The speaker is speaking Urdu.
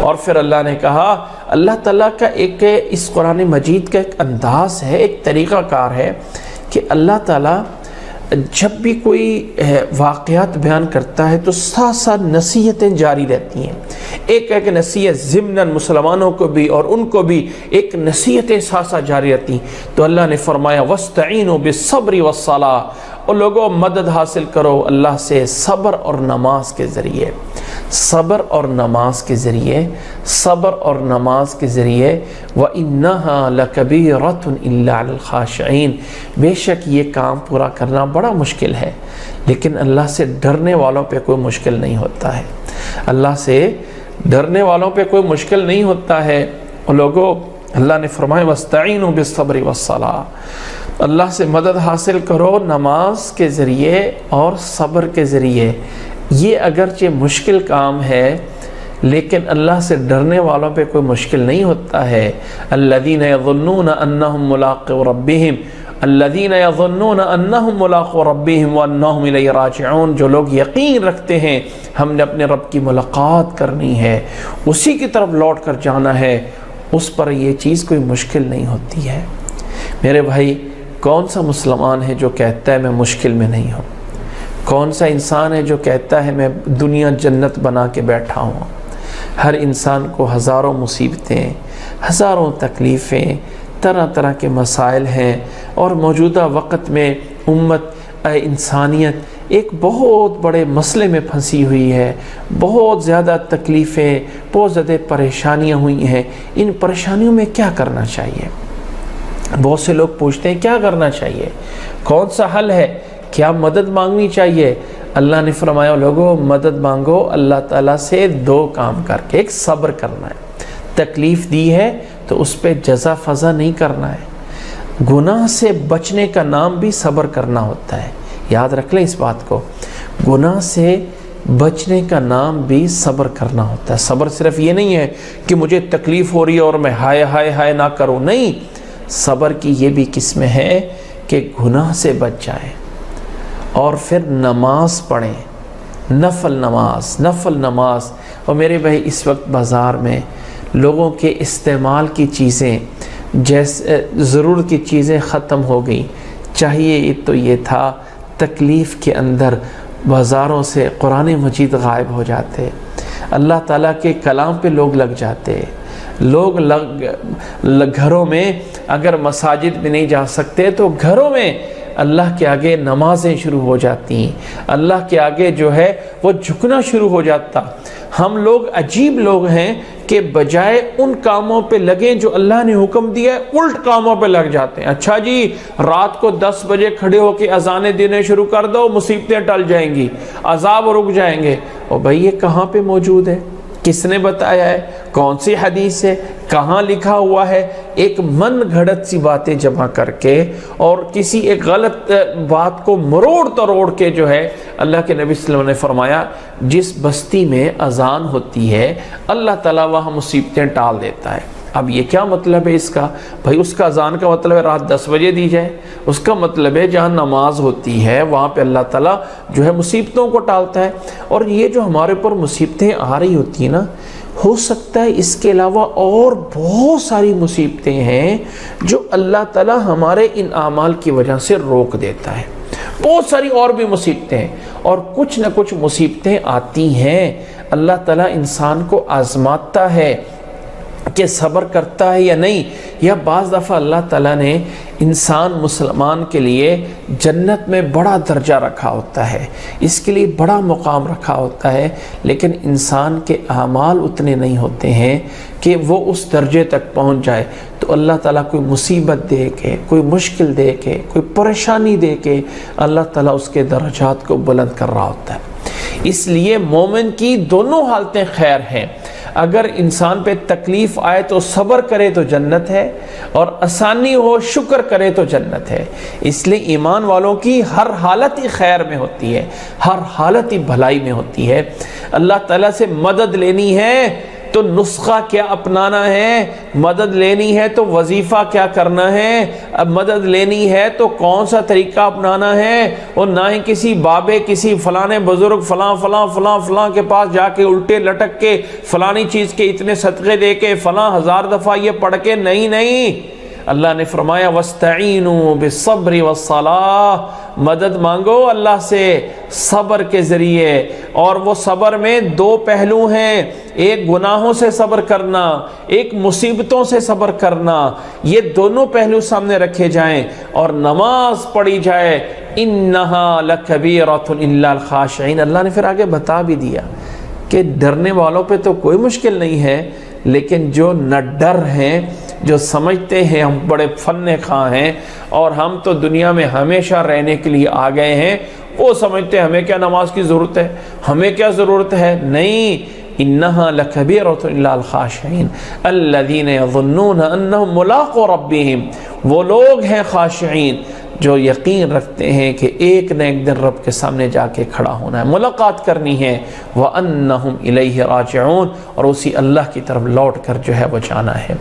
اور پھر اللہ نے کہا، اللہ تعالیٰ کا ایک اس قرآن مجید کا ایک انداز ہے، ایک طریقہ کار ہے کہ اللہ تعالیٰ جب بھی کوئی واقعات بیان کرتا ہے تو ساتھ ساتھ نصیحتیں جاری رہتی ہیں، ایک نصیحت ضمناً مسلمانوں کو بھی اور ان کو بھی ایک نصیحتیں ساتھ ساتھ جاری رہتی ہیں۔ تو اللہ نے فرمایا وَاسْتَعِينُوا بِالصَّبْرِ وَالصَّلَاةِ، اور لوگوں مدد حاصل کرو اللہ سے صبر اور نماز کے ذریعے، صبر اور نماز کے ذریعے، صبر اور نماز کے ذریعے۔ وَإِنَّهَا لَكَبِيرَةٌ إِلَّا عَلَى الْخَاشِعِينَ، بے شک یہ کام پورا کرنا بڑا مشکل ہے، لیکن اللہ سے ڈرنے والوں پہ کوئی مشکل نہیں ہوتا ہے، اللہ سے ڈرنے والوں پہ کوئی مشکل نہیں ہوتا ہے۔ اور لوگوں اللہ نے فرمایا وَاسْتَعِينُوا بِالصَّبْرِ وَالصَّلَاةِ، اللہ سے مدد حاصل کرو نماز کے ذریعے اور صبر کے ذریعے۔ یہ اگرچہ مشکل کام ہے لیکن اللہ سے ڈرنے والوں پہ کوئی مشکل نہیں ہوتا ہے۔ الذین یظنون انہم ملاقو ربہم، الذین یظنون انہم ملاقو ربہم وانہم الیہ راجعون، جو لوگ یقین رکھتے ہیں ہم نے اپنے رب کی ملاقات کرنی ہے، اسی کی طرف لوٹ کر جانا ہے، اس پر یہ چیز کوئی مشکل نہیں ہوتی ہے۔ میرے بھائی، کون سا مسلمان ہے جو کہتا ہے میں مشکل میں نہیں ہوں؟ کون سا انسان ہے جو کہتا ہے میں دنیا جنت بنا کے بیٹھا ہوں؟ ہر انسان کو ہزاروں مصیبتیں، ہزاروں تکلیفیں، طرح طرح کے مسائل ہیں، اور موجودہ وقت میں امت انسانیت ایک بہت بڑے مسئلے میں پھنسی ہوئی ہے، بہت زیادہ تکلیفیں، بہت زیادہ پریشانیاں ہوئی ہیں۔ ان پریشانیوں میں کیا کرنا چاہیے؟ بہت سے لوگ پوچھتے ہیں کیا کرنا چاہیے، کون سا حل ہے، کیا مدد مانگنی چاہیے؟ اللہ نے فرمایا لوگوں مدد مانگو اللہ تعالیٰ سے دو کام کر کے، ایک صبر کرنا ہے، تکلیف دی ہے تو اس پہ جزا فضا نہیں کرنا ہے، گناہ سے بچنے کا نام بھی صبر کرنا ہوتا ہے، یاد رکھ لیں اس بات کو، گناہ سے بچنے کا نام بھی صبر کرنا ہوتا ہے۔ صبر صرف یہ نہیں ہے کہ مجھے تکلیف ہو رہی ہے اور میں ہائے ہائے ہائے نہ کروں، نہیں، صبر کی یہ بھی قسمیں ہیں کہ گناہ سے بچ جائیں اور پھر نماز پڑھیں، نفل نماز۔ اور میرے بھائی اس وقت بازار میں لوگوں کے استعمال کی چیزیں، جیسے ضرورت کی چیزیں ختم ہو گئی، چاہیے تو یہ تھا تکلیف کے اندر بازاروں سے قرآن مجید غائب ہو جاتے، اللہ تعالیٰ کے کلام پہ لوگ لگ جاتے، لوگ گھروں میں اگر مساجد میں نہیں جا سکتے تو گھروں میں اللہ کے آگے نمازیں شروع ہو جاتی ہیں، اللہ کے آگے جو ہے وہ جھکنا شروع ہو جاتا۔ ہم لوگ عجیب لوگ ہیں کہ بجائے ان کاموں پہ لگیں جو اللہ نے حکم دیا ہے، الٹ کاموں پہ لگ جاتے ہیں۔ اچھا جی، رات کو 10 بجے کھڑے ہو کے اذانیں دینے شروع کر دو، مصیبتیں ٹل جائیں گی، عذاب رک جائیں گے۔ اور بھائی یہ کہاں پہ موجود ہے؟ کس نے بتایا ہے؟ کون سی حدیث ہے؟ کہاں لکھا ہوا ہے؟ ایک من گھڑت سی باتیں جمع کر کے اور کسی ایک غلط بات کو مروڑ تروڑ کے جو ہے، اللہ کے نبی صلی اللہ علیہ وسلم نے فرمایا جس بستی میں اذان ہوتی ہے اللہ تعالیٰ وہاں مصیبتیں ٹال دیتا ہے۔ اب یہ کیا مطلب ہے اس کا؟ بھائی اس کا اذان کا مطلب ہے رات 10 بجے دی جائے، اس کا مطلب ہے جہاں نماز ہوتی ہے وہاں پہ اللہ تعالیٰ جو ہے مصیبتوں کو ٹالتا ہے۔ اور یہ جو ہمارے اوپر مصیبتیں آ رہی ہوتی ہیں نا، ہو سکتا ہے اس کے علاوہ اور بہت ساری مصیبتیں ہیں جو اللہ تعالیٰ ہمارے ان اعمال کی وجہ سے روک دیتا ہے، بہت ساری اور بھی مصیبتیں ہیں، اور کچھ نہ کچھ مصیبتیں آتی ہیں، اللہ تعالیٰ انسان کو آزماتا ہے کہ صبر کرتا ہے یا نہیں، یا بعض دفعہ اللہ تعالیٰ نے انسان مسلمان کے لیے جنت میں بڑا درجہ رکھا ہوتا ہے، اس کے لیے بڑا مقام رکھا ہوتا ہے، لیکن انسان کے اعمال اتنے نہیں ہوتے ہیں کہ وہ اس درجے تک پہنچ جائے، تو اللہ تعالیٰ کوئی مصیبت دے کے، کوئی مشکل دے کے، کوئی پریشانی دے کے اللہ تعالیٰ اس کے درجات کو بلند کر رہا ہوتا ہے۔ اس لیے مومن کی دونوں حالتیں خیر ہیں، اگر انسان پہ تکلیف آئے تو صبر کرے تو جنت ہے، اور آسانی ہو شکر کرے تو جنت ہے۔ اس لیے ایمان والوں کی ہر حالت ہی خیر میں ہوتی ہے، ہر حالت ہی بھلائی میں ہوتی ہے۔ اللہ تعالیٰ سے مدد لینی ہے تو نسخہ کیا اپنانا ہے، مدد لینی ہے تو وظیفہ کیا کرنا ہے، اب مدد لینی ہے تو کون سا طریقہ اپنانا ہے، اور نہ ہی کسی بابے کسی فلانے بزرگ فلاں فلاں فلاں فلاں کے پاس جا کے الٹے لٹک کے فلانی چیز کے اتنے صدقے دے کے فلاں 1000 دفعہ یہ پڑھ کے، نہیں، اللہ نے فرمایا وَاسْتَعِينُوا بِالصَّبْرِ وَالصَّلَاةِ، مدد مانگو اللہ سے صبر کے ذریعے، اور وہ صبر میں 2 پہلو ہیں، ایک گناہوں سے صبر کرنا، ایک مصیبتوں سے صبر کرنا، یہ دونوں پہلو سامنے رکھے جائیں اور نماز پڑھی جائے۔ إِنَّهَا لَكَبِيرَةٌ إِلَّا الْخَاشِعِينَ، اللہ نے پھر آگے بتا بھی دیا کہ ڈرنے والوں پہ تو کوئی مشکل نہیں ہے، لیکن جو نہ ڈر ہیں، جو سمجھتے ہیں ہم بڑے فن خواہ ہیں اور ہم تو دنیا میں ہمیشہ رہنے کے لیے آ گئے ہیں، وہ سمجھتے ہیں ہمیں کیا نماز کی ضرورت ہے، ہمیں کیا ضرورت ہے، نہیں، إِنَّهَا لَكَبِيرَةٌ إِلَّا الْخَاشِعِينَ الَّذِينَ يَظُنُّونَ أَنَّهُمْ مُلَاقُو رَبِّهِمْ، وہ لوگ ہیں خاشعین جو یقین رکھتے ہیں کہ ایک نہ ایک دن رب کے سامنے جا کے کھڑا ہونا ہے، ملاقات کرنی ہے، وَأَنَّهُمْ إِلَيْهِ رَاجِعُونَ، اور اسی اللہ کی طرف لوٹ کر جو ہے وہ جانا ہے۔